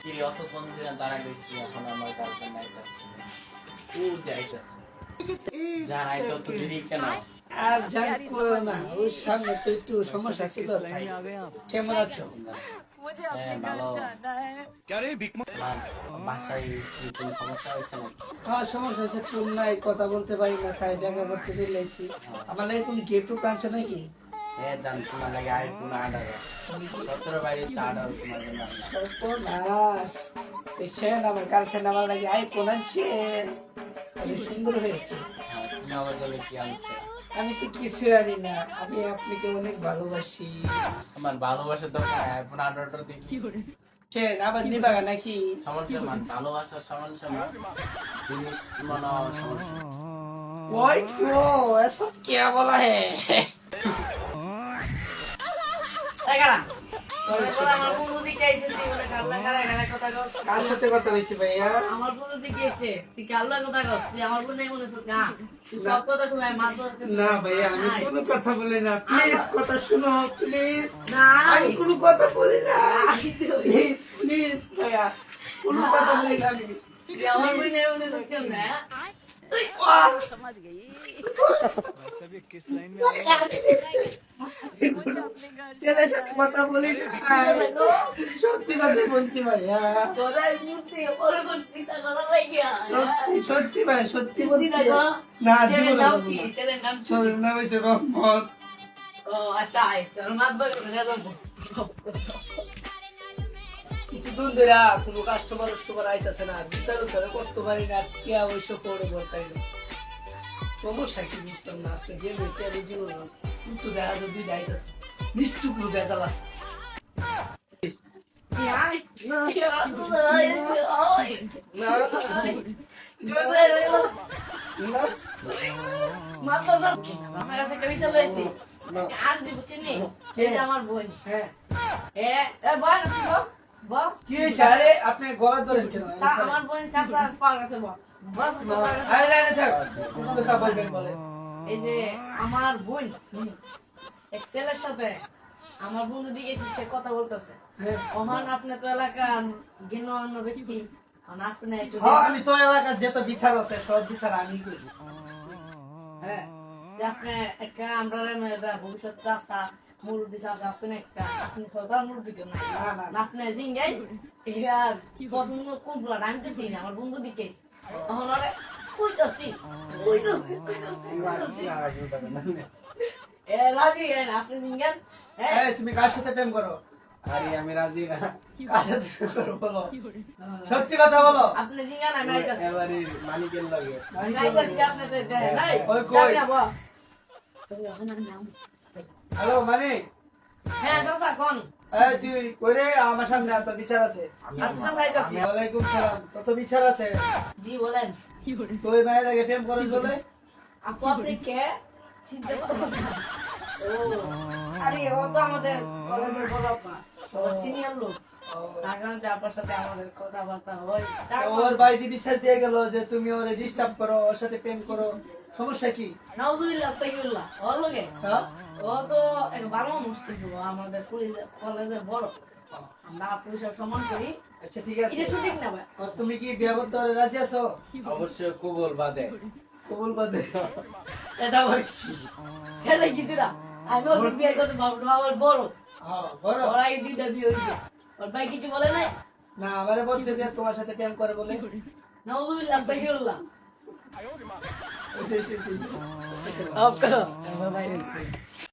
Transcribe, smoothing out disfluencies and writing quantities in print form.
কি অত কোন দিন দাঁড়া গেছি এখন আমার গার্লফ্রেন্ড নাইতাছে ও যাইতাছে জানাই তো তুই দেরি কেন আর জানতো না ওর সামনে তো একটু সমস্যা ছিল তাই। কেমন আছো? হ্যাঁ ভালো বাসায় কি কোনো সমস্যা হয়েছে নাকি? হ্যাঁ সমস্যা আছে, ফোন নাই, কথা বলতে পারি না, তাই দেখা করতে চলে এসেছি। আমার লাগে কোনো গিফট আনছো নাকি? হ্যাঁ জান তোমার লাগে আইফোন 8 17 বাইরে 4 তোমার জন্য সর্বনাশ! দেখছেন আমার গার্লফ্রেন্ড আমার লাগে আইফোন আনছে, অনেক সুন্দর হয়েছে। তুমি আমার জন্য কি আনছো? আমি তো কিছু জানি না, আমি আপনাকে অনেক ভালোবাসি। আমার ভালোবাসার দরকার আইফোন 18 দেখি কেন আবার নিবাগা নাকি? সমান সমান ভালোবাসার সমান সমান জিনিস মনে সমান সমান ওই তো এসব কে বলা হে? আমার বন্ধু দিকে আইছে তুই বলে কাল্লা কারা কারা কথা কস কার সাথে কথা হয়েছে ভাইয়া? আমার বন্ধু দিকে আইছে তুই কাল্লা কথা কস তুই আমার বন্ধু নাই মনে হচ্ছে না তুই সব কথা কই মাছ না ভাইয়া আমি কোনো কথা বলি না, প্লিজ কথা শুনো প্লিজ। না আমি কোনো কথা বলি না, প্লিজ প্লিজ ভাইয়া কোনো কথা বলি না আমি। তুই আমার বন্ধু নাই মনে হচ্ছে কেন না ছেলের সাথে কথা বলি না, সত্যি কথা বলছি ভাইয়া, তোরা মুক্তি পরে করছিস তা করা লাগিয়া সত্যি সত্যি ভাই সত্যি বলছি। দেখো না ছেলের জীবনে নাম বলবো কি না। ছেলের নাম কি ছেলের নাম হচ্ছে রহমত। ও আচ্ছা আয় তোর মাত বলে কিছুদিন ধরে কোনো কাস্টমার আইতাছে না, বিচার উচারও করতে পারি না, কে অবশ্য করে বলতাই না। সমস্যা কি বুঝতাম না, আজকে যে মেয়েকে আমি জীবন কিন্তু দেখা যায় দুই আইতাছে নিশ্চুপ রূপ বেতাল আছে। আয় না না মাছ আমার কাছে একটা বিচার লইছি আর দিব চিনি এই যে আমার বোন হ্যাঁ এ এ বোন বল কি হয়েছে? আরে আপনি গলা ধরেন কেন? আমার বোন চাচা পার কাছে বল বস আরে না না থাক, কথা বলবেন বলে। এই যে আমার বোন এক ছেলের সাথে আমার বন্ধু দিকে এসে সে কথা বলতেছে হ্যাঁ ওমান আপনি তো এলাকার জ্ঞান ব্যক্তি আপনি একটু হ্যাঁ, আমি তো এলাকার যত বিচার আছে সব বিচার আমি করি। হ্যাঁ যে আপনি একটা আমরা ভবিষ্যৎ চাষা মুরব্বী চাষা আছেন একটা আপনি সবার মুরব্বী কেউ নাই না, না, না। আপনি জিঙ্গাই ইয়ার পছন্দ কোন ফুলা আমি তো চিনি না, আমার বন্ধু দিকে তখন ওরে কইতাছি এ রাজি না আপনি জিঙ্গান হ্যাঁ এই, তুমি কার সাথে প্রেম করো? আরে আমি রাজি না কার সাথে প্রেম করো বলো, সত্যি কথা বলো। আপনি জিঙ্গান আমি আইতাছি এবারে মানিকের লাগে আমি আইতাছি আপনি তো দেয় নাই ওই কই? যাবি না বল তুমি এখন আর নাম হ্যালো মানে হ্যাঁ চাচা কোন এই তুই কইরে আমার সামনে এত বিচার আছে। আচ্ছা চাচা আইতাছি ওয়ালাইকুম সালাম, কত বিচার আছে? জি বলেন তুই মায়ের আগে প্রেম করিস বলে? আপু আপনি কে চিনতে পারলাম না। ও আরে ও তো আমাদের কলেজের বড় আপা সিনিয়র লোক আগামীতে আপনার সাথে আমাদের কথাবার্তা হয় ওর বাইদি বিচার দিয়ে গেল যে তুমি ওরে ডিস্টার্ব করো, ওর সাথে প্রেম করো, সমস্যা কি? নাউজুবিল্লাহ আস্তাগফিরুল্লাহ ওর লগে হ্যাঁ ও তো এক ভালো মানুষ কিন্তু ও আমাদের কলেজের বড় আমরা আপু সব সম্মান করি আচ্ছা ঠিক আছে। এটা সঠিক না ভাই আর তুমি কি বিয়ে করতে রাজি আছো? অবশ্যই কবুল বাদে কবুল বাদে এটা আবার কি? সেটা কিছু না আমি ওকে বিয়ে করতে পারবো না আমার বড় হ্যাঁ, বলো। ওর আগে দুইটা বিয়ে হয়েছে ওর ভাই কিছু বলে নাই না আমারে বলছে যে তোমার সাথে প্রেম করে বলে। নাউজুবিল্লাহ আস্তাগফিরুল্লাহ জি, জি, জি। আপনার